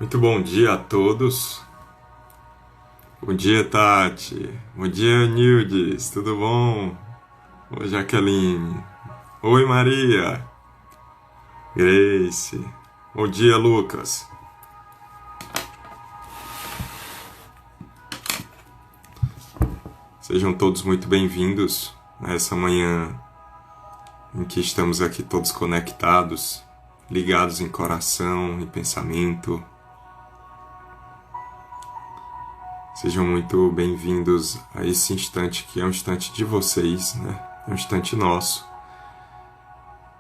Muito bom dia a todos. Bom dia, Tati. Bom dia, Nildes. Tudo bom? Oi, Jaqueline. Oi, Maria. Grace. Bom dia, Lucas. Sejam todos muito bem-vindos nessa manhã em que estamos aqui todos conectados, ligados em coração, em pensamento. Sejam muito bem-vindos a esse instante que é um instante de vocês, né? É um instante nosso,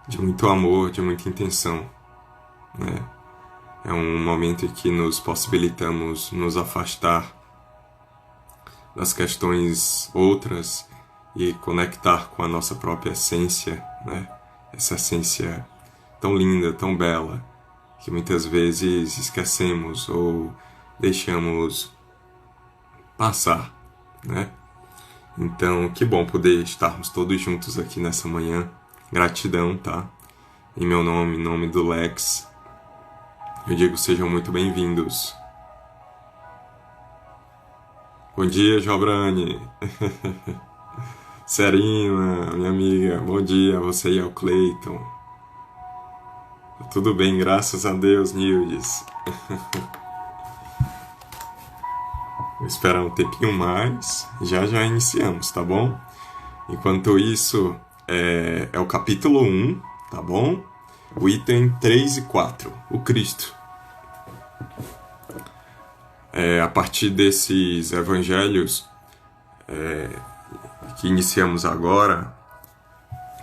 de muito amor, de muita intenção, né? É um momento em que nos possibilitamos nos afastar das questões outras e conectar com a nossa própria essência, né? Essa essência tão linda, tão bela, que muitas vezes esquecemos ou deixamos passar, né? Então, que bom poder estarmos todos juntos aqui nessa manhã. Gratidão, tá? Em meu nome, em nome do Lex, eu digo sejam muito bem-vindos. Bom dia, Jobrane. Serina, minha amiga, bom dia, você e ao Cleiton. Tudo bem, graças a Deus, Nildes. Vou esperar um tempinho mais, já iniciamos, tá bom? Enquanto isso, é o capítulo 1, tá bom? O item 3 e 4, o Cristo. A partir desses evangelhos que iniciamos agora,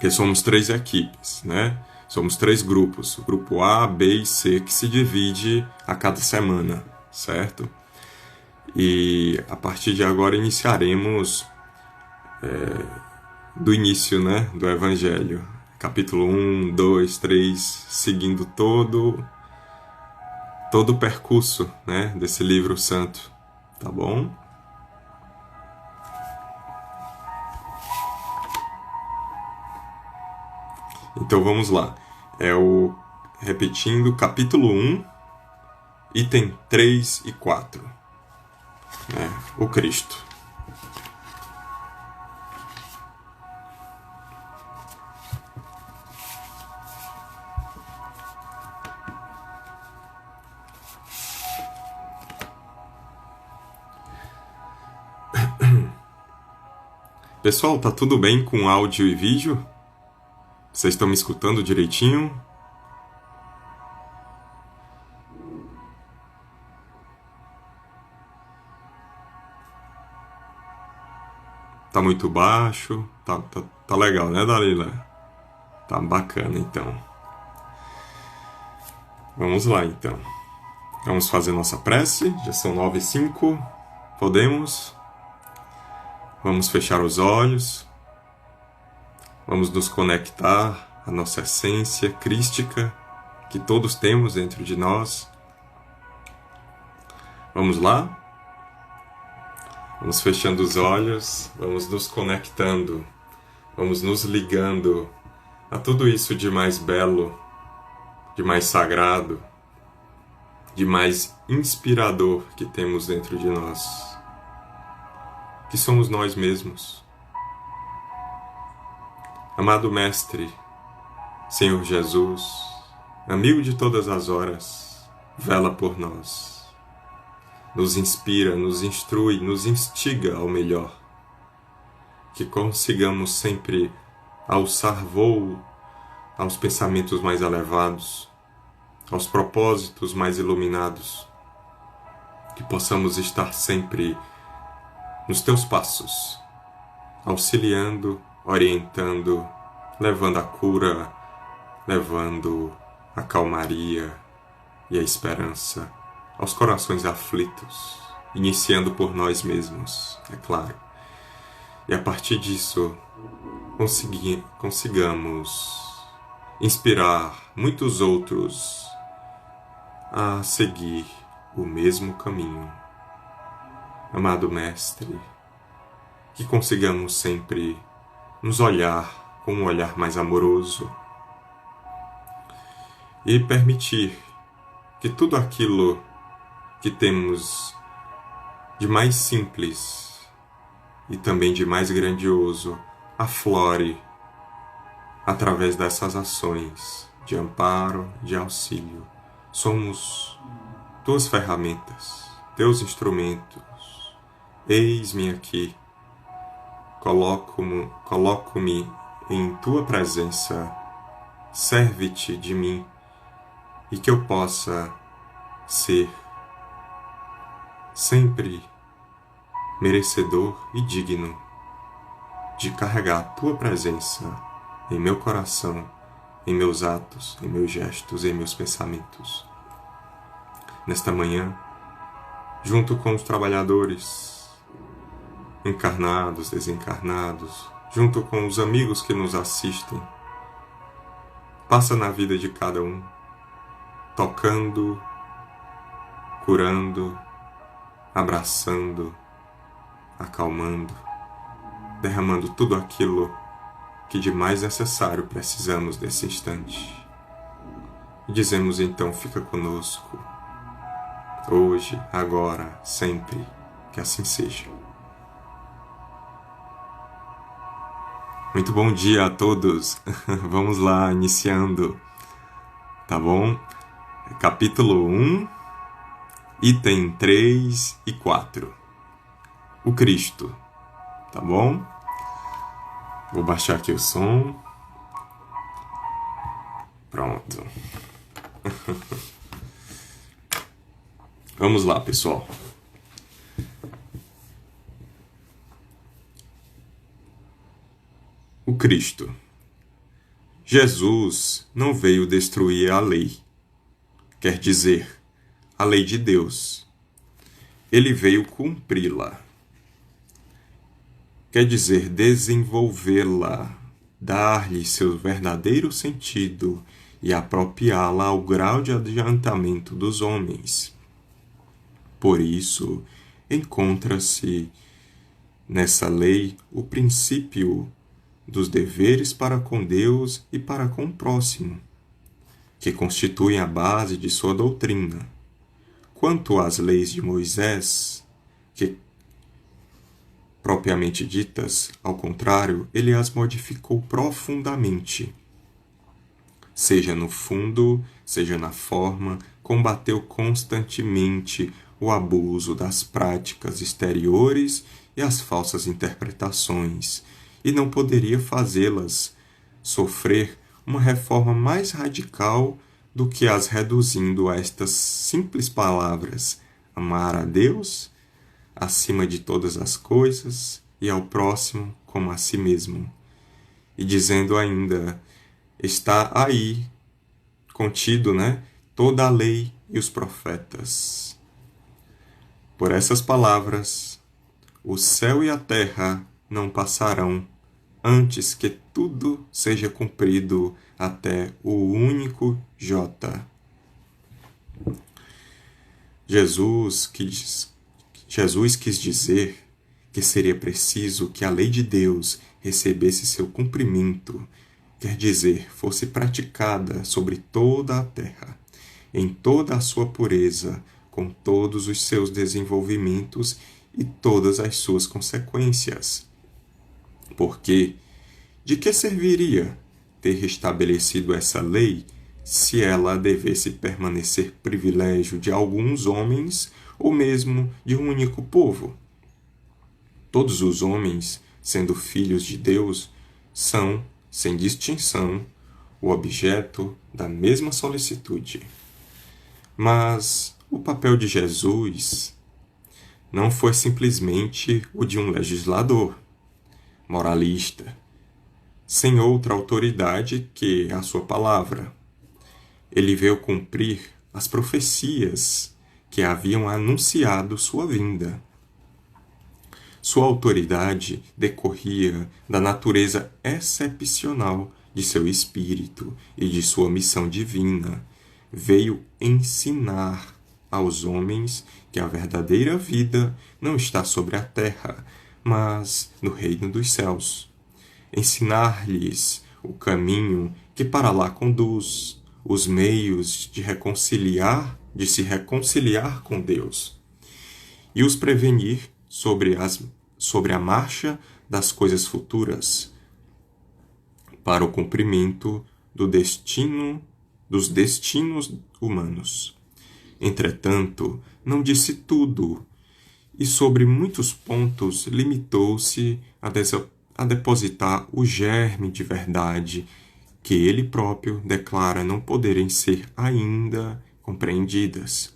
que somos 3 equipes, né? Somos 3 grupos, o grupo A, B e C, que se divide a cada semana, certo? E a partir de agora iniciaremos do início, né, do Evangelho. Capítulo 1, 2, 3, seguindo todo o percurso, né, desse livro santo. Tá bom? Então vamos lá. Repetindo, capítulo 1, item 3 e 4. O Cristo. Pessoal, tá tudo bem com áudio e vídeo? Vocês estão me escutando direitinho? Tá muito baixo? Tá legal, né, Dalila? Tá bacana, então. Vamos lá, então. Vamos fazer nossa prece. Já são 9h05. Podemos? Vamos fechar os olhos. Vamos nos conectar à nossa essência crística que todos temos dentro de nós. Vamos lá? Vamos fechando os olhos, vamos nos conectando, vamos nos ligando a tudo isso de mais belo, de mais sagrado, de mais inspirador que temos dentro de nós, que somos nós mesmos. Amado Mestre, Senhor Jesus, amigo de todas as horas, vela por nós. Nos inspira, nos instrui, nos instiga ao melhor. Que consigamos sempre alçar voo aos pensamentos mais elevados, aos propósitos mais iluminados. Que possamos estar sempre nos teus passos, auxiliando, orientando, levando a cura, levando a calmaria e a esperança aos corações aflitos, iniciando por nós mesmos, é claro. E a partir disso, consigamos inspirar muitos outros a seguir o mesmo caminho. Amado Mestre, que consigamos sempre nos olhar com um olhar mais amoroso e permitir que tudo aquilo que temos de mais simples e também de mais grandioso aflore através dessas ações de amparo, de auxílio. Somos tuas ferramentas, teus instrumentos. Eis-me aqui, coloco-me em tua presença, serve-te de mim e que eu possa ser sempre merecedor e digno de carregar a tua presença em meu coração, em meus atos, em meus gestos, em meus pensamentos. Nesta manhã, junto com os trabalhadores, encarnados, desencarnados, junto com os amigos que nos assistem, passa na vida de cada um, tocando, curando, abraçando, acalmando, derramando tudo aquilo que de mais necessário precisamos nesse instante. E dizemos então, fica conosco, hoje, agora, sempre, que assim seja. Muito bom dia a todos. Vamos lá, iniciando, tá bom? Capítulo 1, item 3 e 4. O Cristo, tá bom? Vou baixar aqui o som. Pronto. Vamos lá, pessoal. O Cristo. Jesus não veio destruir a lei, quer dizer, a lei de Deus. Ele veio cumpri-la, quer dizer, desenvolvê-la, dar-lhe seu verdadeiro sentido e apropriá-la ao grau de adiantamento dos homens. Por isso, encontra-se nessa lei o princípio dos deveres para com Deus e para com o próximo, que constituem a base de sua doutrina. Quanto às leis de Moisés, que propriamente ditas, ao contrário, ele as modificou profundamente. Seja no fundo, seja na forma, combateu constantemente o abuso das práticas exteriores e as falsas interpretações, e não poderia fazê-las sofrer uma reforma mais radical do que as reduzindo a estas simples palavras: amar a Deus acima de todas as coisas e ao próximo como a si mesmo. E dizendo ainda, está aí contido, toda a lei e os profetas. Por essas palavras, o céu e a terra não passarão antes que tudo seja cumprido até o único J. Jesus quis dizer que seria preciso que a lei de Deus recebesse seu cumprimento, quer dizer, fosse praticada sobre toda a terra, em toda a sua pureza, com todos os seus desenvolvimentos e todas as suas consequências. Porque de que serviria ter restabelecido essa lei se ela devesse permanecer privilégio de alguns homens ou mesmo de um único povo? Todos os homens, sendo filhos de Deus, são, sem distinção, o objeto da mesma solicitude. Mas o papel de Jesus não foi simplesmente o de um legislador, moralista, sem outra autoridade que a sua palavra. Ele veio cumprir as profecias que haviam anunciado sua vinda. Sua autoridade decorria da natureza excepcional de seu espírito e de sua missão divina. Veio ensinar aos homens que a verdadeira vida não está sobre a terra, mas no reino dos céus. Ensinar-lhes o caminho que para lá conduz, os meios de reconciliar de se reconciliar com Deus e os prevenir sobre a marcha das coisas futuras para o cumprimento dos destinos humanos. Entretanto, não disse tudo, e sobre muitos pontos limitou-se a depositar o germe de verdade que ele próprio declara não poderem ser ainda compreendidas.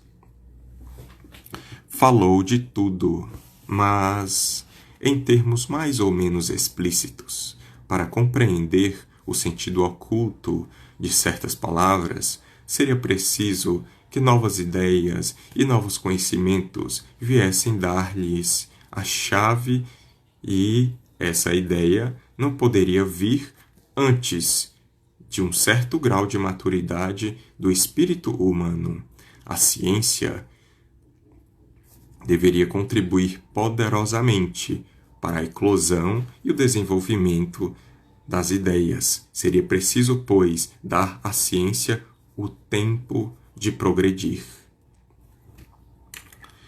Falou de tudo, mas em termos mais ou menos explícitos, para compreender o sentido oculto de certas palavras, seria preciso que novas ideias e novos conhecimentos viessem dar-lhes a chave, e essa ideia não poderia vir antes de um certo grau de maturidade do espírito humano. A ciência deveria contribuir poderosamente para a eclosão e o desenvolvimento das ideias. Seria preciso, pois, dar à ciência o tempo de progredir.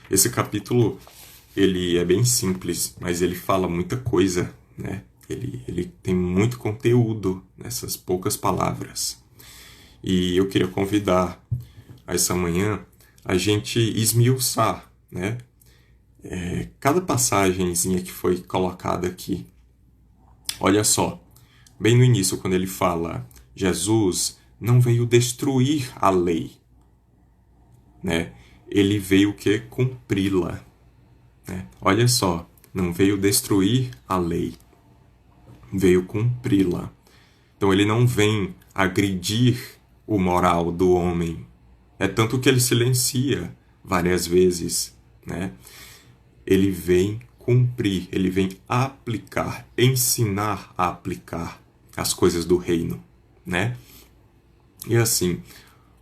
Esse capítulo, ele é bem simples, mas ele fala muita coisa, né? Ele tem muito conteúdo nessas poucas palavras. E eu queria convidar essa manhã a gente esmiuçar, né? Cada passagenzinha que foi colocada aqui. Olha só, bem no início, quando ele fala, Jesus não veio destruir a lei, né? Ele veio cumpri-la, né? Olha só, não veio destruir a lei, veio cumpri-la. Então ele não vem agredir o moral do homem. É tanto que ele silencia várias vezes, né? Ele vem cumprir, ele vem aplicar, ensinar a aplicar as coisas do reino, né? E assim,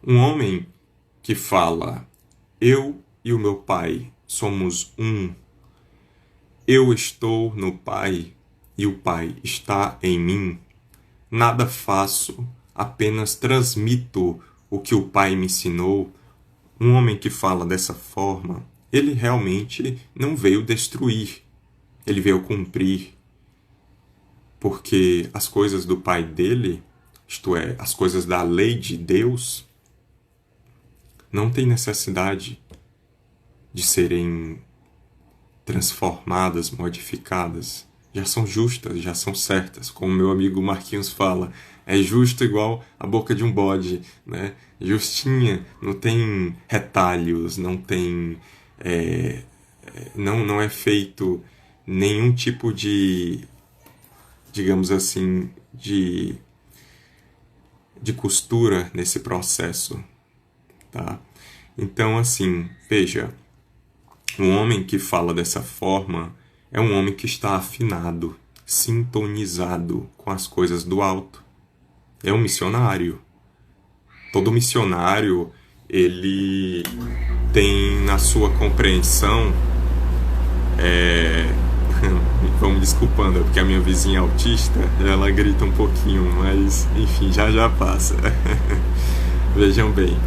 um homem que fala, eu e o meu Pai somos um, eu estou no Pai e o Pai está em mim, nada faço, apenas transmito o que o Pai me ensinou. Um homem que fala dessa forma, ele realmente não veio destruir, ele veio cumprir, porque as coisas do Pai dele, isto é, as coisas da lei de Deus, não tem necessidade de serem transformadas, modificadas. Já são justas, já são certas. Como meu amigo Marquinhos fala, é justo igual a boca de um bode, né? Justinha, não tem retalhos, não tem... não é feito nenhum tipo de, digamos assim, de costura nesse processo, tá? Então, assim, veja, um homem que fala dessa forma é um homem que está afinado, sintonizado com as coisas do alto. É um missionário. Todo missionário, ele tem na sua compreensão, vamos desculpando, porque a minha vizinha é autista, ela grita um pouquinho, mas enfim, já passa. Vejam bem,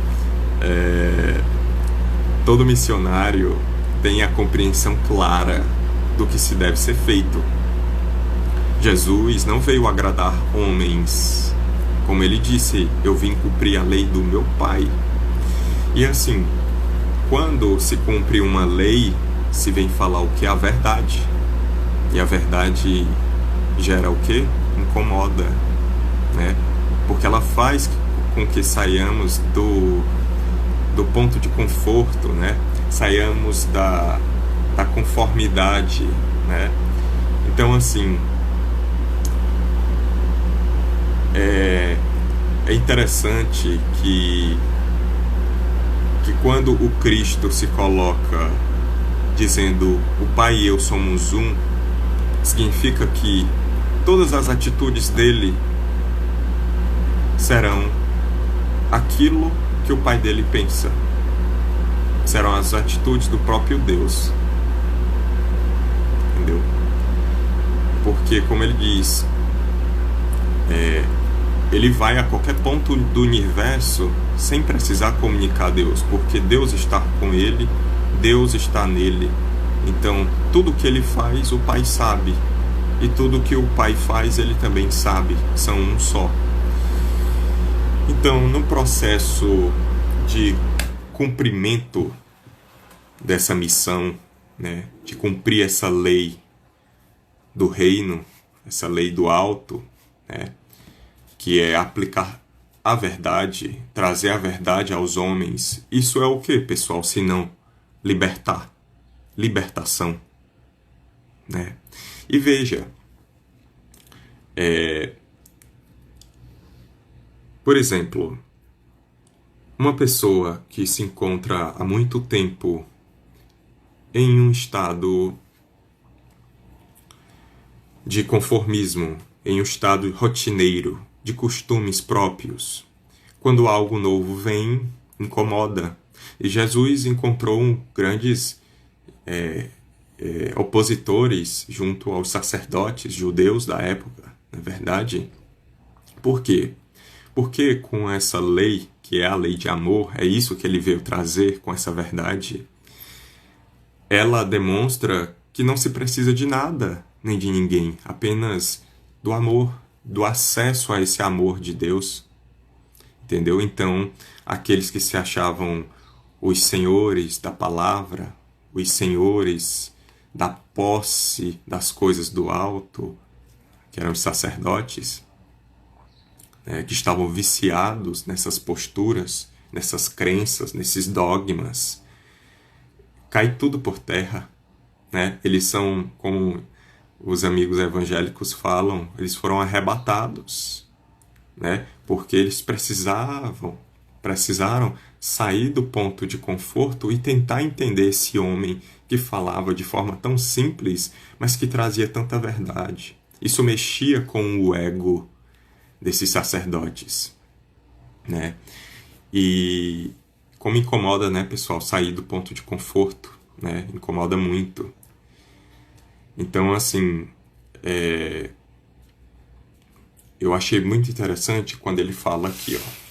todo missionário tem a compreensão clara do que se deve ser feito. Jesus não veio agradar homens. Como ele disse, eu vim cumprir a lei do meu Pai. E assim, quando se cumpre uma lei, se vem falar o que é a verdade. E a verdade gera o quê? Incomoda, né? Porque ela faz com que saiamos do ponto de conforto, né? Saiamos da conformidade, né? Então, assim, é interessante que quando o Cristo se coloca dizendo o Pai e eu somos um, significa que todas as atitudes dele serão aquilo que o Pai dele pensa. Serão as atitudes do próprio Deus. Entendeu? Porque, como ele diz, ele vai a qualquer ponto do universo sem precisar comunicar a Deus, porque Deus está com ele, Deus está nele. Então, tudo que ele faz, o Pai sabe. E tudo que o Pai faz, ele também sabe. São um só. Então, no processo de cumprimento dessa missão, né, de cumprir essa lei do reino, essa lei do alto, né, que é aplicar a verdade, trazer a verdade aos homens. Isso é o que, pessoal? Se não libertar, libertação, né? E veja, por exemplo, uma pessoa que se encontra há muito tempo em um estado de conformismo, em um estado rotineiro, de costumes próprios. Quando algo novo vem, incomoda. E Jesus encontrou grandes opositores junto aos sacerdotes judeus da época, na verdade. Por quê? Porque com essa lei, que é a lei de amor, é isso que ele veio trazer com essa verdade, ela demonstra que não se precisa de nada, nem de ninguém, apenas do amor, do acesso a esse amor de Deus, entendeu? Então, aqueles que se achavam os senhores da palavra, os senhores da posse das coisas do alto, que eram os sacerdotes, né, que estavam viciados nessas posturas, nessas crenças, nesses dogmas, cai tudo por terra, né? Eles são, como os amigos evangélicos falam, eles foram arrebatados, né? Porque eles precisaram sair do ponto de conforto e tentar entender esse homem que falava de forma tão simples, mas que trazia tanta verdade. Isso mexia com o ego desses sacerdotes, né? E como incomoda, né, pessoal, sair do ponto de conforto, né? Incomoda muito. Então, assim, eu achei muito interessante quando ele fala aqui, ó.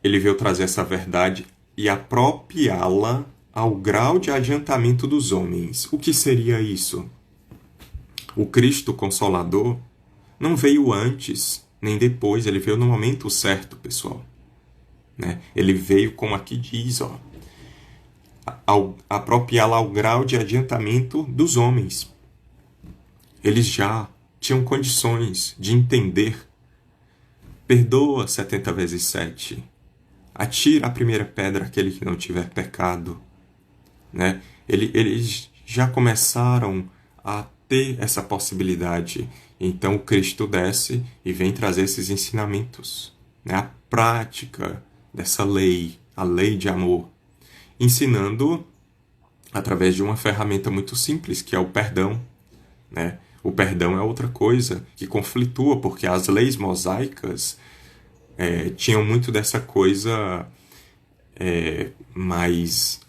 Ele veio trazer essa verdade e apropriá-la ao grau de adiantamento dos homens. O que seria isso? O Cristo Consolador não veio antes, nem depois. Ele veio no momento certo, pessoal, né? Ele veio, como aqui diz, ó, apropriá-la ao grau de adiantamento dos homens. Eles já tinham condições de entender. Perdoa 70 vezes 7. Atira a primeira pedra aquele que não tiver pecado, né? Eles já começaram a ter essa possibilidade. Então o Cristo desce e vem trazer esses ensinamentos, né? A prática dessa lei, a lei de amor, ensinando através de uma ferramenta muito simples, que é o perdão, né? O perdão é outra coisa que conflitua, porque as leis mosaicas tinham muito dessa coisa mais,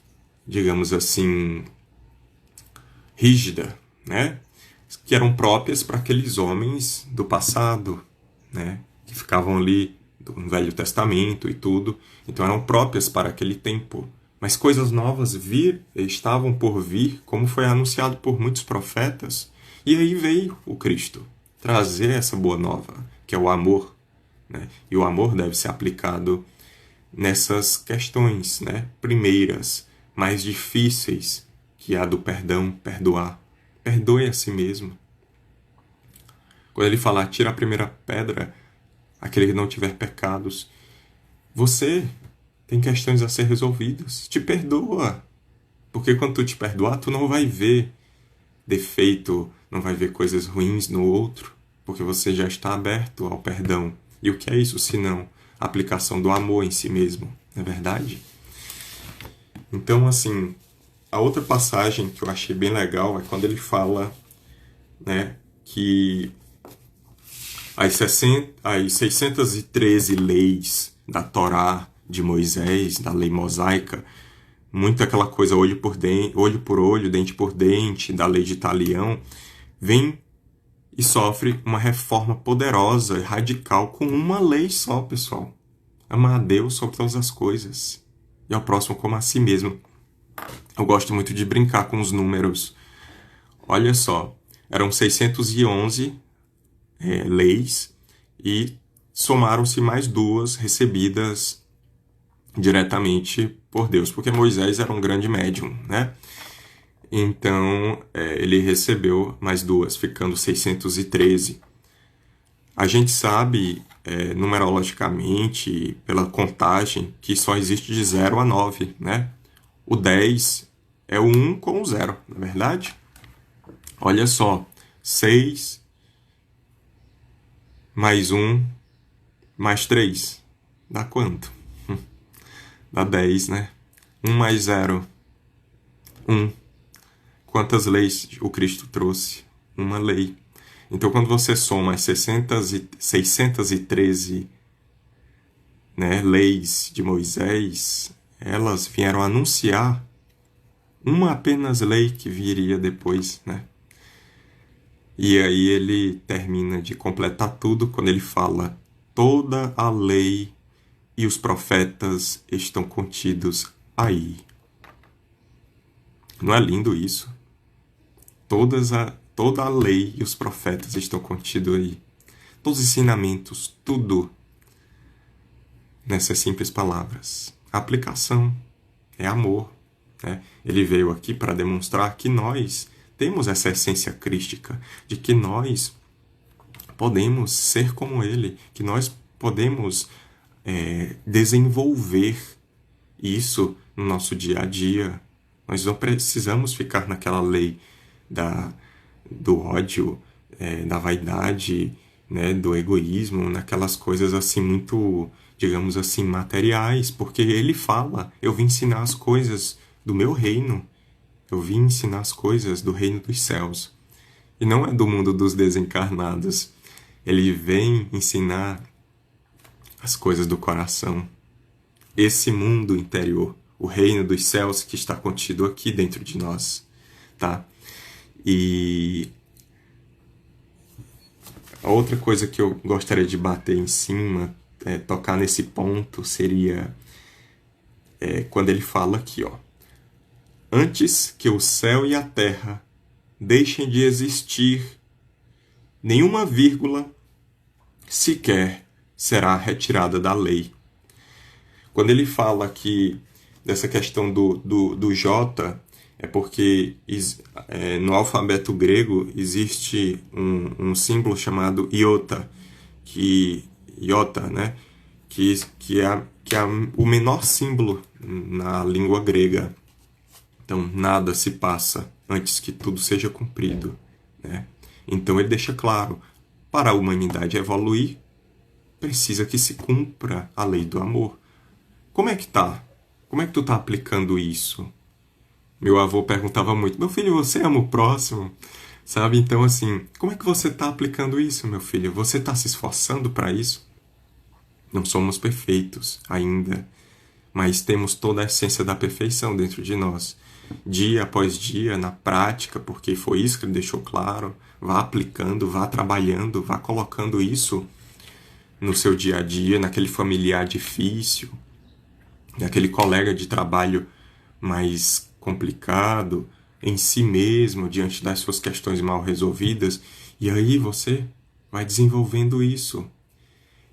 digamos assim, rígida, né? Que eram próprias para aqueles homens do passado, né? Que ficavam ali no Velho Testamento e tudo. Então eram próprias para aquele tempo. Mas coisas novas estavam por vir, como foi anunciado por muitos profetas. E aí veio o Cristo trazer essa boa nova, que é o amor, né? E o amor deve ser aplicado nessas questões, né, primeiras, mais difíceis, que é a do perdão, perdoar. Perdoe a si mesmo. Quando ele fala, tira a primeira pedra, aquele que não tiver pecados, você tem questões a ser resolvidas. Te perdoa. Porque quando tu te perdoar, tu não vai ver defeito, não vai ver coisas ruins no outro, porque você já está aberto ao perdão. E o que é isso, senão a aplicação do amor em si mesmo, não é verdade? Então, assim, a outra passagem que eu achei bem legal é quando ele fala, né, que as 613 leis da Torá de Moisés, da lei mosaica, muito aquela coisa olho por olho, dente por dente, da lei de Talião, vem e sofre uma reforma poderosa e radical com uma lei só, pessoal. Amar a Deus sobre todas as coisas e ao próximo como a si mesmo. Eu gosto muito de brincar com os números. Olha só, eram 611 leis e somaram-se mais 2 recebidas diretamente por Deus, porque Moisés era um grande médium, né? Então, ele recebeu mais 2, ficando 613. A gente sabe, numerologicamente, pela contagem, que só existe de 0 a 9, né? O 10 é o 1 com o 0, não é verdade? Olha só, 6 mais 1 mais 3, dá quanto? Dá 10, né? 1 mais 0, 1. Quantas leis o Cristo trouxe? Uma lei. Então, quando você soma as 613 leis de Moisés, elas vieram anunciar uma apenas lei que viria depois, né? E aí ele termina de completar tudo quando ele fala: toda a lei e os profetas estão contidos aí. Não é lindo isso? Toda a lei e os profetas estão contidos aí. Todos os ensinamentos, tudo nessas simples palavras. A aplicação é amor, né? Ele veio aqui para demonstrar que nós temos essa essência crística, de que nós podemos ser como ele, que nós podemos desenvolver isso no nosso dia a dia. Nós não precisamos ficar naquela lei do ódio, da vaidade, né, do egoísmo, naquelas coisas assim muito, digamos assim, materiais, porque ele fala: eu vim ensinar as coisas do meu reino, eu vim ensinar as coisas do reino dos céus, e não é do mundo dos desencarnados. Ele vem ensinar as coisas do coração, esse mundo interior, o reino dos céus que está contido aqui dentro de nós, tá? E a outra coisa que eu gostaria de bater em cima, tocar nesse ponto, seria quando ele fala aqui, ó: antes que o céu e a terra deixem de existir, nenhuma vírgula sequer será retirada da lei. Quando ele fala aqui dessa questão do J, é porque no alfabeto grego existe um símbolo chamado iota, né? que é o menor símbolo na língua grega. Então, nada se passa antes que tudo seja cumprido, né? Então, ele deixa claro: para a humanidade evoluir, precisa que se cumpra a lei do amor. Como é que tá? Como é que tu tá aplicando isso? Meu avô perguntava muito: meu filho, você ama o próximo? Sabe? Então, assim, como é que você tá aplicando isso, meu filho? Você tá se esforçando para isso? Não somos perfeitos ainda, mas temos toda a essência da perfeição dentro de nós. Dia após dia, na prática, porque foi isso que ele deixou claro. Vá aplicando, vá trabalhando, vá colocando isso no seu dia a dia, naquele familiar difícil, naquele colega de trabalho mais complicado, em si mesmo, diante das suas questões mal resolvidas. E aí você vai desenvolvendo isso.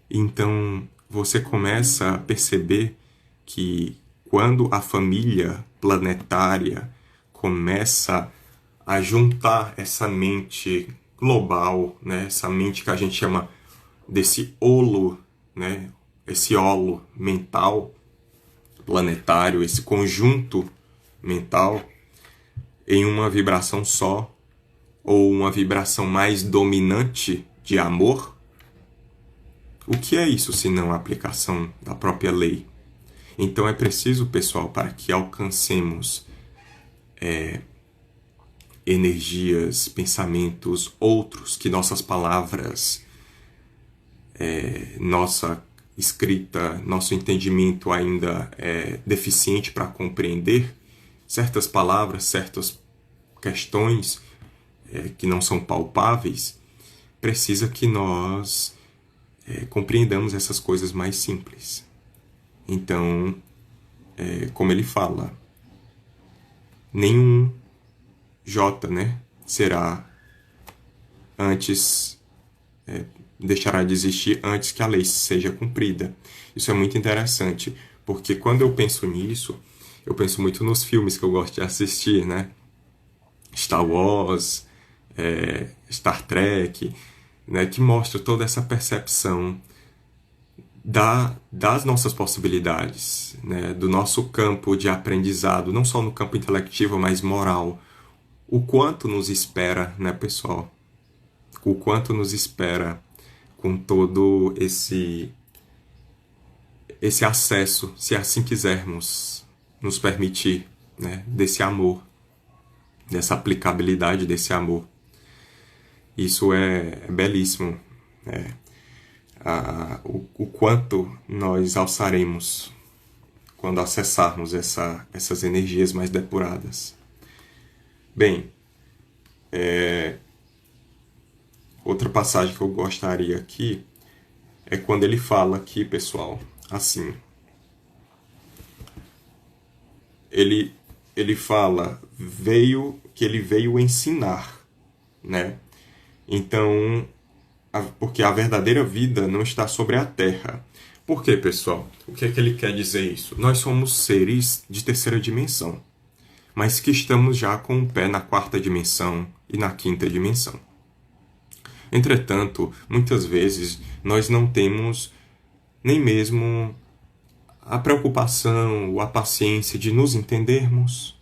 Então, você começa a perceber que quando a família planetária começa a juntar essa mente global, né, essa mente que a gente chama desse holo, né, esse holo mental planetário, esse conjunto mental, em uma vibração só, ou uma vibração mais dominante de amor, o que é isso senão a aplicação da própria lei? Então é preciso, pessoal, para que alcancemos energias, pensamentos outros, que nossas palavras, nossa escrita, nosso entendimento ainda é deficiente para compreender certas palavras, certas questões que não são palpáveis. precisa que nós compreendamos essas coisas mais simples. Então, como ele fala, nenhum J, né, será antes, deixará de existir antes que a lei seja cumprida. Isso é muito interessante, porque quando eu penso nisso, eu penso muito nos filmes que eu gosto de assistir, né? Star Wars, Star Trek, né, que mostra toda essa percepção das nossas possibilidades, né, do nosso campo de aprendizado, não só no campo intelectivo, mas moral. O quanto nos espera, né, pessoal? O quanto nos espera com todo esse acesso, se assim quisermos nos permitir, né, desse amor, dessa aplicabilidade desse amor. Isso é belíssimo, né? O quanto nós alçaremos quando acessarmos essas energias mais depuradas. Bem, outra passagem que eu gostaria aqui é quando ele fala aqui, pessoal, assim. Ele fala que ele veio ensinar, né? Então, porque a verdadeira vida não está sobre a terra. Por quê, pessoal? O que é que ele quer dizer isso? Nós somos seres de terceira dimensão, mas que estamos já com o pé na quarta dimensão e na quinta dimensão. Entretanto, muitas vezes nós não temos nem mesmo a preocupação ou a paciência de nos entendermos,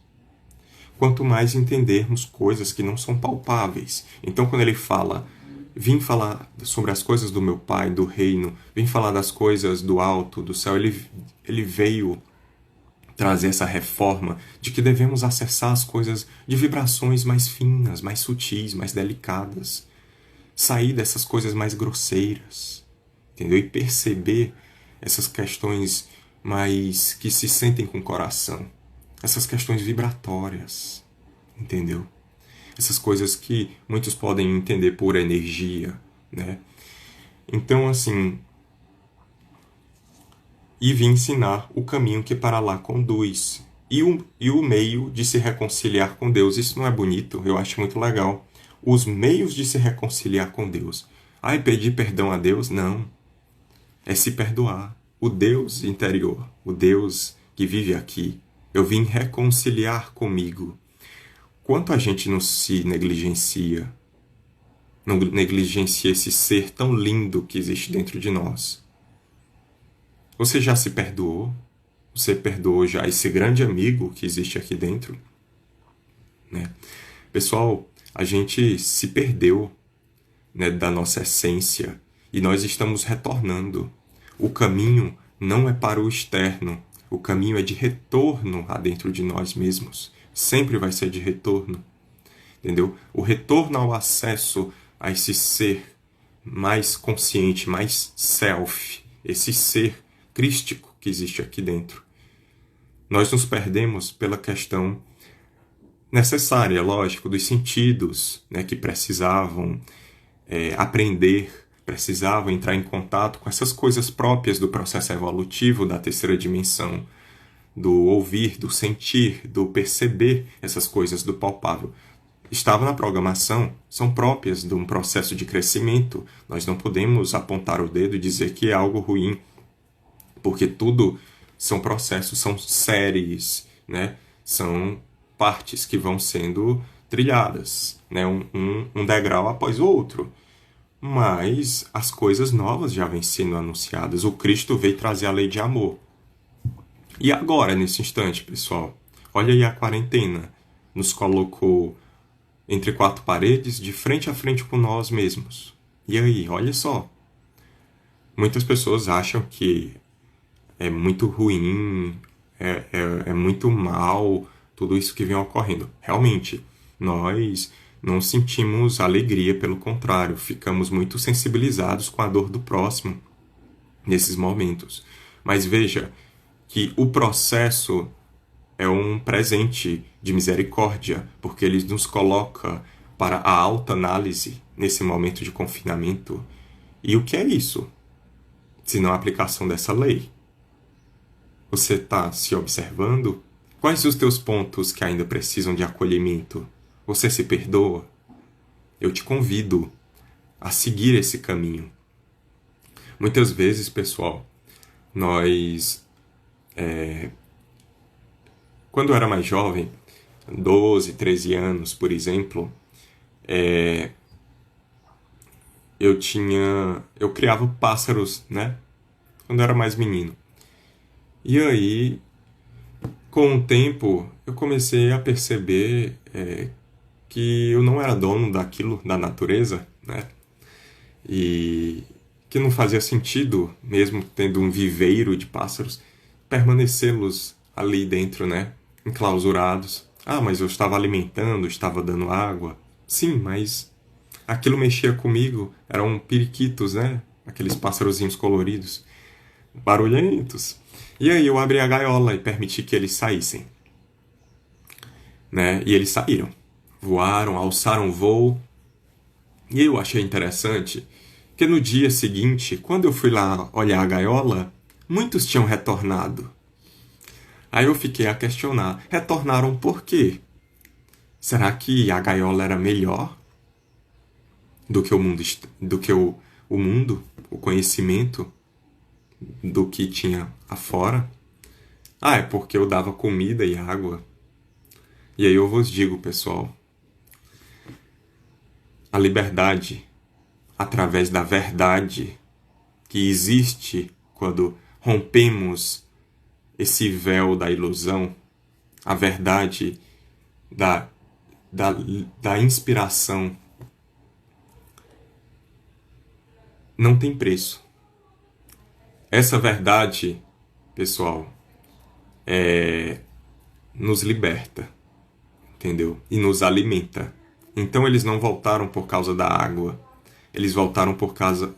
quanto mais entendermos coisas que não são palpáveis. Então, quando ele fala, vim falar sobre as coisas do meu Pai, do reino, vim falar das coisas do alto, do céu, ele veio trazer essa reforma de que devemos acessar as coisas de vibrações mais finas, mais sutis, mais delicadas, sair dessas coisas mais grosseiras, entendeu? E perceber essas questões mais que se sentem com o coração, essas questões vibratórias, entendeu? Essas coisas que muitos podem entender por energia, né? Então, assim, e vim ensinar o caminho que para lá conduz e o meio de se reconciliar com Deus. Isso não é bonito? Eu acho muito legal. Os meios de se reconciliar com Deus. Pedir perdão a Deus? Não. É se perdoar. O Deus interior, o Deus que vive aqui, eu vim reconciliar comigo. Quanto a gente não se negligencia, não negligencia esse ser tão lindo que existe dentro de nós. Você já se perdoou? Você perdoou já esse grande amigo que existe aqui dentro? Né? Pessoal, a gente se perdeu, né, da nossa essência e nós estamos retornando. O caminho não é para o externo, o caminho é de retorno a dentro de nós mesmos. Sempre vai ser de retorno, entendeu? O retorno ao acesso a esse ser mais consciente, mais self, esse ser crístico que existe aqui dentro. Nós nos perdemos pela questão necessária, lógico, dos sentidos, né, que precisavam aprender, precisavam entrar em contato com essas coisas próprias do processo evolutivo da terceira dimensão, do ouvir, do sentir, do perceber essas coisas do palpável. Estava na programação, são próprias de um processo de crescimento. Nós não podemos apontar o dedo e dizer que é algo ruim, porque tudo são processos, são séries, né? São partes que vão sendo trilhadas, né? Um degrau após o outro. Mas as coisas novas já vêm sendo anunciadas. O Cristo veio trazer a lei de amor. E agora, nesse instante, pessoal, olha aí a quarentena. Nos colocou entre quatro paredes, de frente a frente com nós mesmos. E aí, olha só. Muitas pessoas acham que é muito ruim, é muito mal tudo isso que vem ocorrendo. Realmente, nós não sentimos alegria, pelo contrário, ficamos muito sensibilizados com a dor do próximo nesses momentos. Mas veja que o processo é um presente de misericórdia, porque ele nos coloca para a autoanálise nesse momento de confinamento. E o que é isso? Se não a aplicação dessa lei. Você está se observando? Quais os teus pontos que ainda precisam de acolhimento? Você se perdoa? Eu te convido a seguir esse caminho. Muitas vezes, pessoal, nós, quando eu era mais jovem, 12, 13 anos, por exemplo, eu criava pássaros, né? Quando eu era mais menino. E aí, com o tempo, eu comecei a perceber que eu não era dono daquilo, da natureza, né? E que não fazia sentido, mesmo tendo um viveiro de pássaros, permanecê-los ali dentro, né? Enclausurados. Ah, mas eu estava alimentando, estava dando água. Sim, mas aquilo mexia comigo. Eram periquitos, né? Aqueles pássarozinhos coloridos, barulhentos. E aí eu abri a gaiola e permiti que eles saíssem, né? E eles saíram. Voaram, alçaram voo. E eu achei interessante que no dia seguinte, quando eu fui lá olhar a gaiola, muitos tinham retornado. Aí eu fiquei a questionar, retornaram por quê? Será que a gaiola era melhor do que o mundo, o conhecimento do que tinha afora? Ah, é porque eu dava comida e água. E aí eu vos digo, pessoal, a liberdade, através da verdade que existe quando rompemos esse véu da ilusão, a verdade da inspiração, não tem preço. Essa verdade, pessoal, nos liberta, entendeu? E nos alimenta. Então eles não voltaram por causa da água. Eles voltaram por causa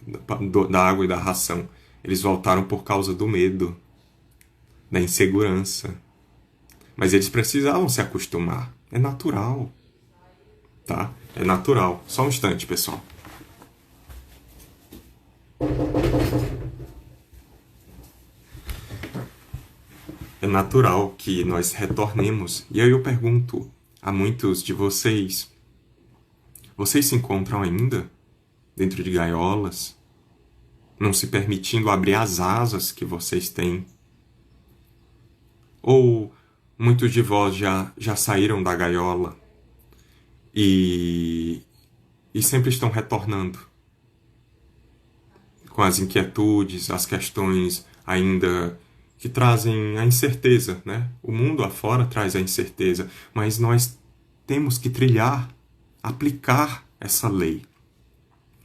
da água e da ração. Eles voltaram por causa do medo, da insegurança. Mas eles precisavam se acostumar. É natural. Tá? É natural. Só um instante, pessoal. É natural que nós retornemos. E aí eu pergunto a muitos de vocês: vocês se encontram ainda dentro de gaiolas, não se permitindo abrir as asas que vocês têm? Ou muitos de vós já saíram da gaiola e sempre estão retornando com as inquietudes, as questões ainda que trazem a incerteza, né? O mundo afora traz a incerteza, mas nós temos que trilhar, aplicar essa lei.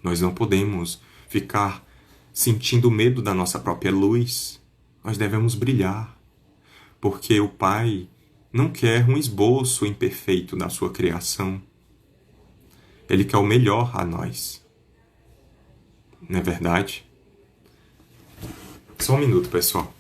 Nós não podemos ficar sentindo medo da nossa própria luz. Nós devemos brilhar, porque o Pai não quer um esboço imperfeito da sua criação. Ele quer o melhor a nós. Não é verdade? Só um minuto, pessoal.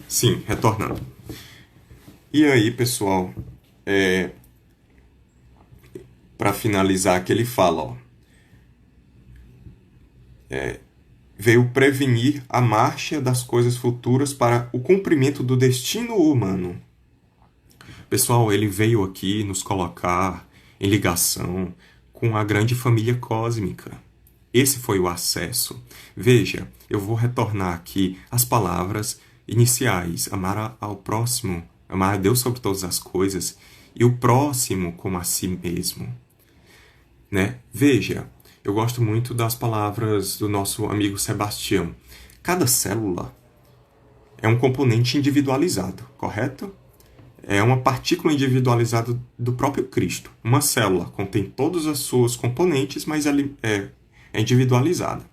Sim, retornando. E aí, pessoal, para finalizar, que ele fala, veio prevenir a marcha das coisas futuras para o cumprimento do destino humano. Pessoal, ele veio aqui nos colocar em ligação com a grande família cósmica. Esse foi o acesso. Veja, eu vou retornar aqui as palavras iniciais: amar ao próximo, amar a Deus sobre todas as coisas e o próximo como a si mesmo, né? Veja, eu gosto muito das palavras do nosso amigo Sebastião. Cada célula é um componente individualizado, correto? É uma partícula individualizada do próprio Cristo. Uma célula contém todas as suas componentes, mas ela é individualizada.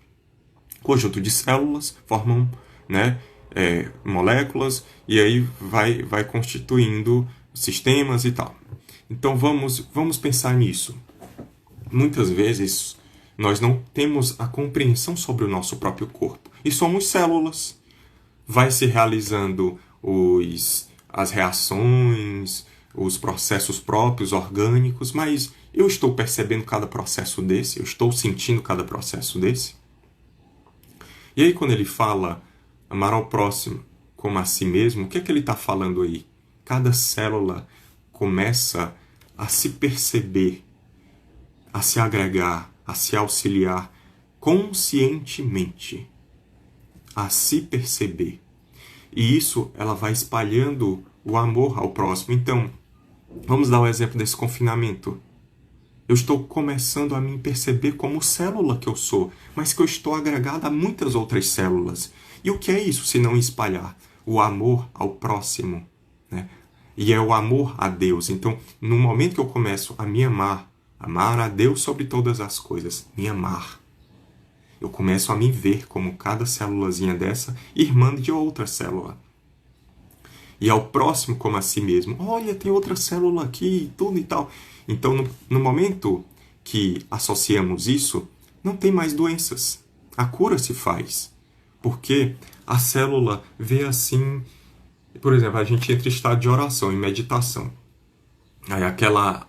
Conjunto de células formam, né, moléculas, e aí vai constituindo sistemas e tal. Então vamos pensar nisso. Muitas vezes Nós não temos a compreensão sobre o nosso próprio corpo. E somos células. Vai se realizando as reações, os processos próprios, orgânicos, mas eu estou percebendo cada processo desse? Eu estou sentindo cada processo desse? E aí, quando ele fala amar ao próximo como a si mesmo, o que é que ele está falando aí? Cada célula começa a se perceber, a se agregar, a se auxiliar conscientemente, a se perceber. E isso ela vai espalhando o amor ao próximo. Então, vamos dar o exemplo desse confinamento. Eu estou começando a me perceber como célula que eu sou, mas que eu estou agregada a muitas outras células. E o que é isso se não espalhar? O amor ao próximo, né? E é o amor a Deus. Então, no momento que eu começo a me amar, amar a Deus sobre todas as coisas, me amar, eu começo a me ver como cada célulazinha dessa, irmã de outra célula. E ao próximo como a si mesmo. Olha, tem outra célula aqui e tudo e tal. Então, no momento que associamos isso, não tem mais doenças. A cura se faz. Porque a célula vê assim... Por exemplo, a gente entra em estado de oração, em meditação. Aí aquela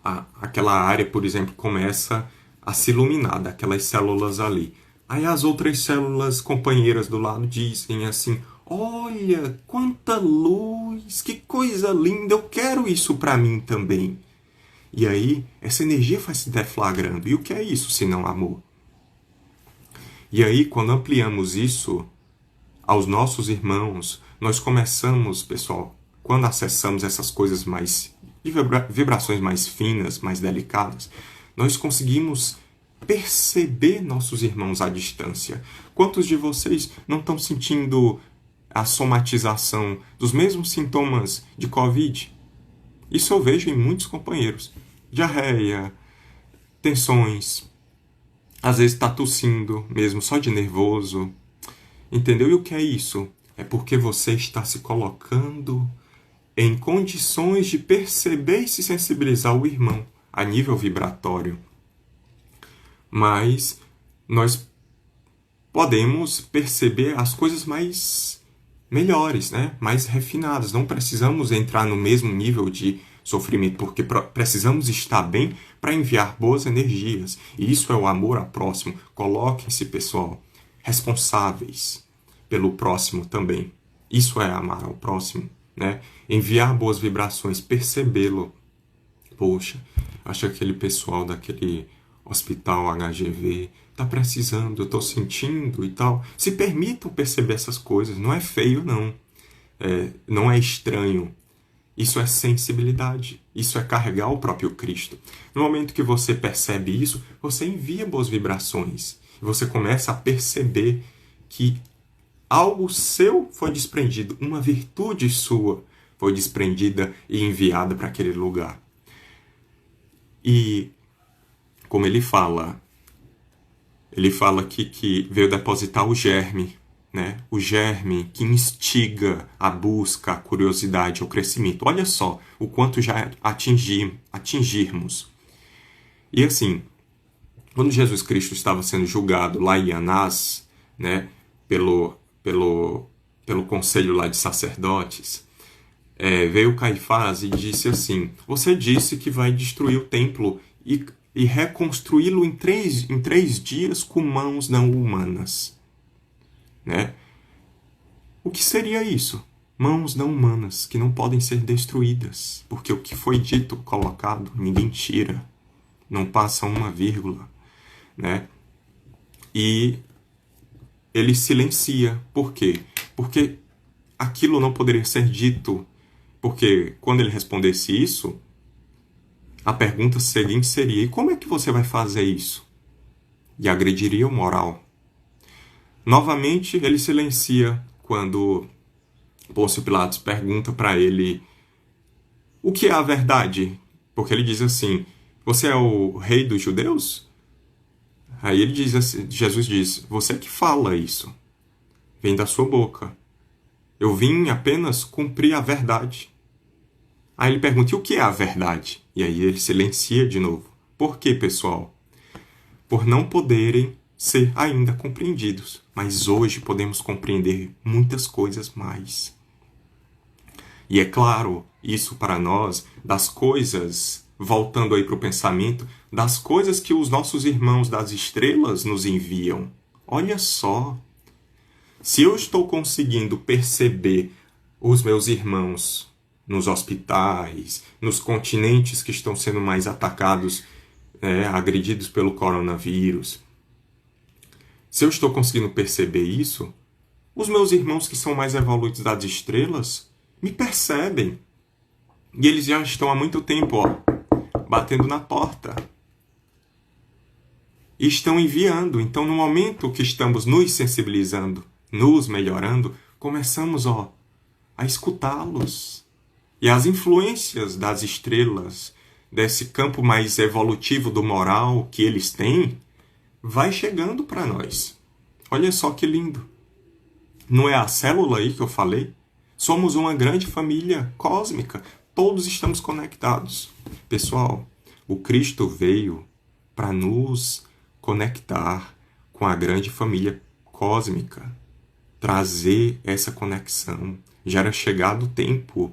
área, por exemplo, começa a se iluminar daquelas células ali. Aí as outras células companheiras do lado dizem assim: olha, quanta luz, que coisa linda, eu quero isso para mim também. E aí essa energia vai se deflagrando. E o que é isso se não amor? E aí, quando ampliamos isso aos nossos irmãos, nós começamos, pessoal, quando acessamos essas coisas mais de vibrações mais finas, mais delicadas, nós conseguimos perceber nossos irmãos à distância. Quantos de vocês não estão sentindo a somatização dos mesmos sintomas de Covid? Isso eu vejo em muitos companheiros. Diarreia, tensões, às vezes está tossindo mesmo, só de nervoso. Entendeu? E o que é isso? É porque você está se colocando em condições de perceber e se sensibilizar o irmão a nível vibratório. Mas nós podemos perceber as coisas mais melhores, né? Mais refinadas. Não precisamos entrar no mesmo nível de sofrimento, porque precisamos estar bem para enviar boas energias. E isso é o amor ao próximo. Coloquem-se, pessoal, responsáveis pelo próximo também. Isso é amar ao próximo, né? Enviar boas vibrações, percebê-lo. Poxa, acho que aquele pessoal daquele hospital HGV tá precisando, eu tô sentindo e tal. Se permitam perceber essas coisas, não é feio não. Não é estranho. Isso é sensibilidade, isso é carregar o próprio Cristo. No momento que você percebe isso, você envia boas vibrações. Você começa a perceber que algo seu foi desprendido, uma virtude sua foi desprendida e enviada para aquele lugar. E como ele fala aqui que veio depositar o germe, né? O germe que instiga a busca, a curiosidade, o crescimento. Olha só o quanto já atingirmos. E assim, quando Jesus Cristo estava sendo julgado lá em Anás, né, pelo conselho lá de sacerdotes, veio Caifás e disse assim: você disse que vai destruir o templo e reconstruí-lo em três dias com mãos não humanas. Né? O que seria isso? Mãos não humanas, que não podem ser destruídas, porque o que foi dito, colocado, ninguém tira, não passa uma vírgula. Né? E ele silencia. Por quê? Porque aquilo não poderia ser dito, porque quando ele respondesse isso, a pergunta seguinte seria: e como é que você vai fazer isso? E agrediria o moral. Novamente, ele silencia quando Pôncio Pilatos pergunta para ele o que é a verdade. Porque ele diz assim: você é o rei dos judeus? Aí ele diz assim, Jesus diz: você que fala isso. Vem da sua boca. Eu vim apenas cumprir a verdade. Aí ele pergunta: e o que é a verdade? E aí ele silencia de novo. Por quê, pessoal? por não poderem ser ainda compreendidos. Mas hoje podemos compreender muitas coisas mais. E é claro, isso para nós, das coisas, voltando aí para o pensamento, das coisas que os nossos irmãos das estrelas nos enviam. Olha só, se eu estou conseguindo perceber os meus irmãos nos hospitais, nos continentes que estão sendo mais atacados, agredidos pelo coronavírus, se eu estou conseguindo perceber isso, os meus irmãos que são mais evoluídos das estrelas me percebem. E eles já estão há muito tempo, batendo na porta. E estão enviando. Então, no momento que estamos nos sensibilizando, nos melhorando, começamos, a escutá-los. E as influências das estrelas, desse campo mais evolutivo do moral que eles têm, vai chegando para nós. Olha só que lindo. Não é a célula aí que eu falei? Somos uma grande família cósmica. Todos estamos conectados. Pessoal, o Cristo veio para nos conectar com a grande família cósmica. Trazer essa conexão. Já era chegado o tempo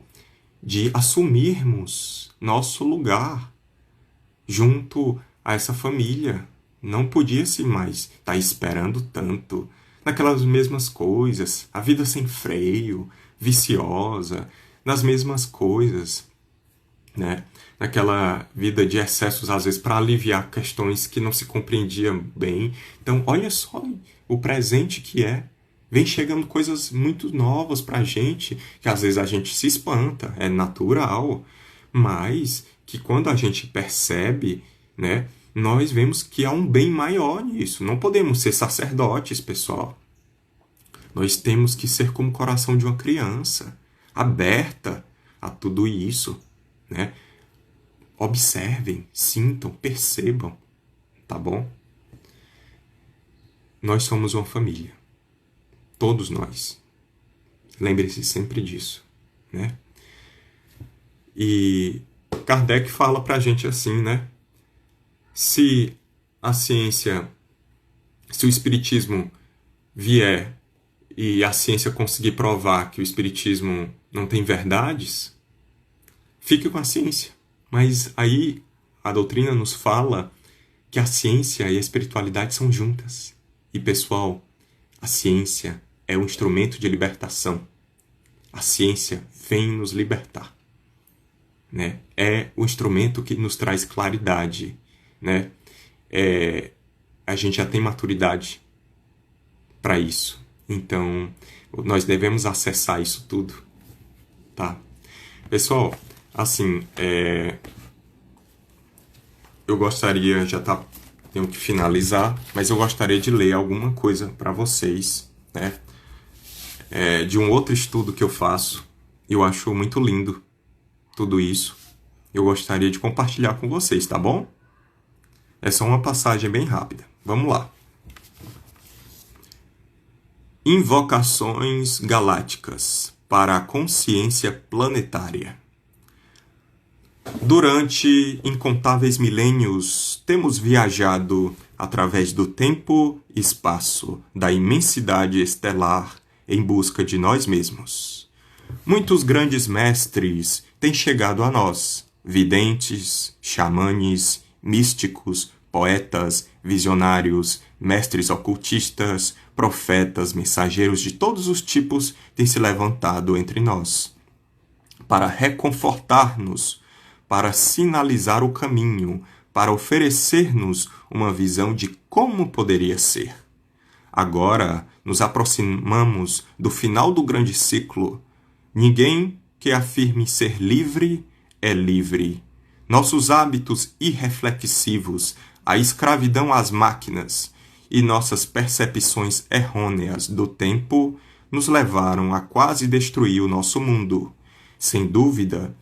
de assumirmos nosso lugar junto a essa família. Não podia-se mais estar esperando tanto naquelas mesmas coisas, a vida sem freio, viciosa, nas mesmas coisas, né? Naquela vida de excessos, às vezes, para aliviar questões que não se compreendiam bem. Então, olha só o presente que é. Vem chegando coisas muito novas para a gente, que às vezes a gente se espanta, é natural, mas que quando a gente percebe, né, nós vemos que há um bem maior nisso. Não podemos ser sacerdotes, pessoal. Nós temos que ser como o coração de uma criança, aberta a tudo isso, né? Observem, sintam, percebam, tá bom? Nós somos uma família. Todos nós. Lembre-se sempre disso, né? E Kardec fala pra gente assim, né? Se a ciência, se o espiritismo vier e a ciência conseguir provar que o espiritismo não tem verdades, fique com a ciência. Mas aí a doutrina nos fala que a ciência e a espiritualidade são juntas. E, pessoal, a ciência é um instrumento de libertação. A ciência vem nos libertar, né? É o instrumento que nos traz claridade, né? A gente já tem maturidade para isso. Então, nós devemos acessar isso tudo, tá? Pessoal, assim, eu gostaria, tenho que finalizar, mas eu gostaria de ler alguma coisa para vocês, né? De um outro estudo que eu faço. Eu acho muito lindo tudo isso. Eu gostaria de compartilhar com vocês, tá bom? É só uma passagem bem rápida. Vamos lá. Invocações galácticas para a consciência planetária. Durante incontáveis milênios, temos viajado através do tempo e espaço da imensidade estelar em busca de nós mesmos. Muitos grandes mestres têm chegado a nós, videntes, xamanes, místicos, poetas, visionários, mestres ocultistas, profetas, mensageiros de todos os tipos têm se levantado entre nós para reconfortar-nos, para sinalizar o caminho, para oferecer-nos uma visão de como poderia ser. Agora nos aproximamos do final do grande ciclo. Ninguém que afirme ser livre é livre. Nossos hábitos irreflexivos, a escravidão às máquinas e nossas percepções errôneas do tempo nos levaram a quase destruir o nosso mundo. Sem dúvida,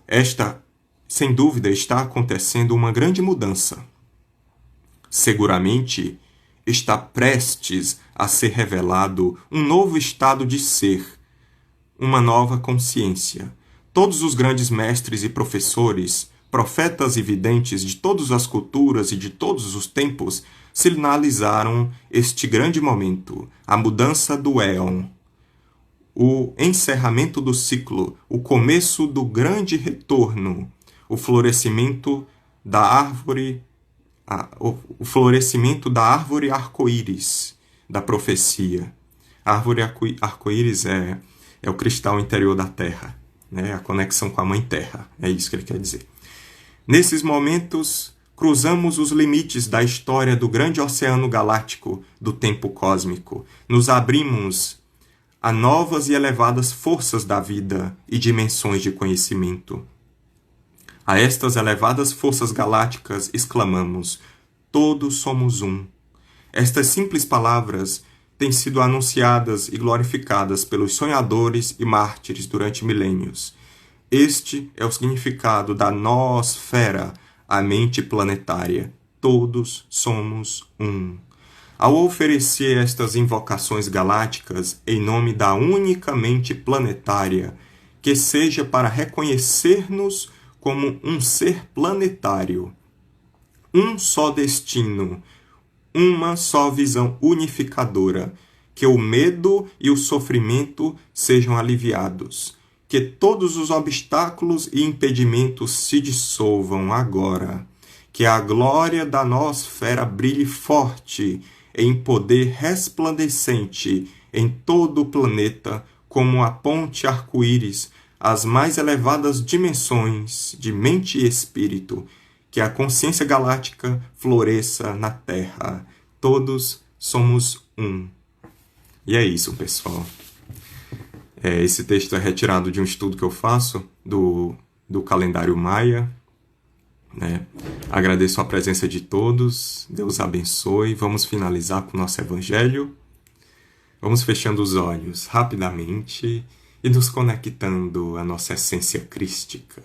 está acontecendo uma grande mudança. Seguramente, está prestes a ser revelado um novo estado de ser, uma nova consciência. Todos os grandes mestres e professores profetas e videntes de todas as culturas e de todos os tempos sinalizaram este grande momento, a mudança do éon, o encerramento do ciclo, o começo do grande retorno, o florescimento da árvore, o florescimento da árvore arco-íris da profecia. A árvore arco-íris é o cristal interior da Terra, né? A conexão com a Mãe Terra, é isso que ele quer dizer. Nesses momentos, cruzamos os limites da história do grande oceano galáctico do tempo cósmico. Nos abrimos a novas e elevadas forças da vida e dimensões de conhecimento. A estas elevadas forças galácticas exclamamos: todos somos um. Estas simples palavras têm sido anunciadas e glorificadas pelos sonhadores e mártires durante milênios. Este é o significado da noosfera, a mente planetária. Todos somos um. Ao oferecer estas invocações galácticas em nome da única mente planetária, que seja para reconhecer-nos como um ser planetário, um só destino, uma só visão unificadora, que o medo e o sofrimento sejam aliviados, que todos os obstáculos e impedimentos se dissolvam agora, que a glória da noosfera brilhe forte em poder resplandecente em todo o planeta, como a ponte arco-íris, as mais elevadas dimensões de mente e espírito, que a consciência galáctica floresça na Terra. Todos somos um. E é isso, pessoal. Esse texto é retirado de um estudo que eu faço do calendário Maia, né? Agradeço a presença de todos. Deus abençoe. Vamos finalizar com o nosso evangelho. Vamos fechando os olhos rapidamente e nos conectando à nossa essência crística.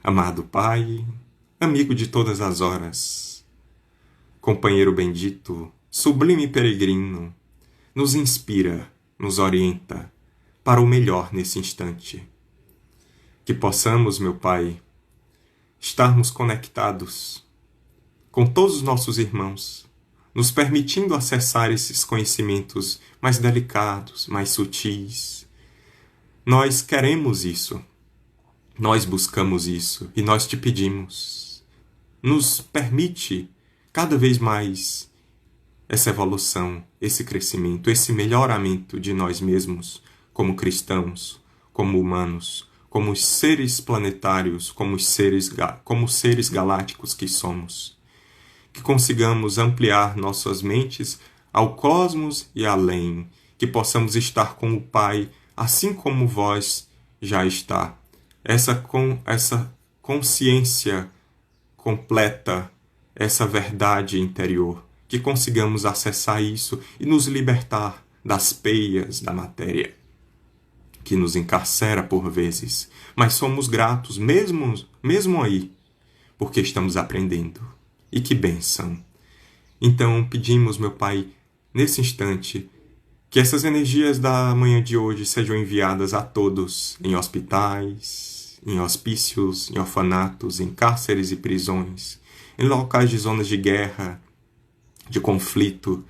Amado Pai, amigo de todas as horas, companheiro bendito, sublime peregrino, nos inspira, nos orienta para o melhor nesse instante. Que possamos, meu Pai, estarmos conectados com todos os nossos irmãos, nos permitindo acessar esses conhecimentos mais delicados, mais sutis. Nós queremos isso, nós buscamos isso e nós te pedimos. Nos permite cada vez mais essa evolução, esse crescimento, esse melhoramento de nós mesmos como cristãos, como humanos, como os seres planetários, como seres galácticos que somos. Que consigamos ampliar nossas mentes ao cosmos e além, que possamos estar com o Pai, assim como vós já está. Essa consciência completa, essa verdade interior, que consigamos acessar isso e nos libertar das peias da matéria, que nos encarcera por vezes, mas somos gratos mesmo aí, porque estamos aprendendo. E que bênção! Então pedimos, meu Pai, nesse instante, que essas energias da manhã de hoje sejam enviadas a todos, em hospitais, em hospícios, em orfanatos, em cárceres e prisões, em locais de zonas de guerra, de conflito,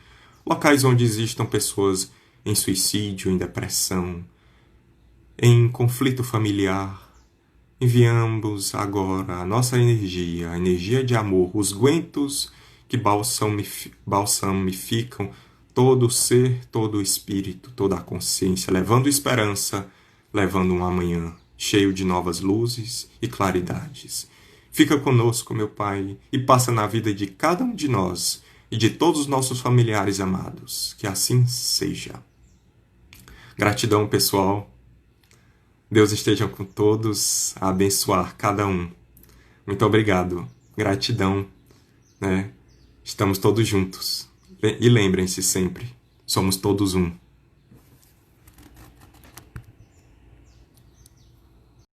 locais onde existam pessoas em suicídio, em depressão, em conflito familiar. Enviamos agora a nossa energia, a energia de amor, os guentos que balsamificam todo o ser, todo o espírito, toda a consciência, levando esperança, levando um amanhã cheio de novas luzes e claridades. Fica conosco, meu Pai, e passa na vida de cada um de nós e de todos os nossos familiares amados. Que assim seja. Gratidão, pessoal. Deus esteja com todos, a abençoar cada um. Muito obrigado. Gratidão, né? Estamos todos juntos. E lembrem-se sempre, somos todos um.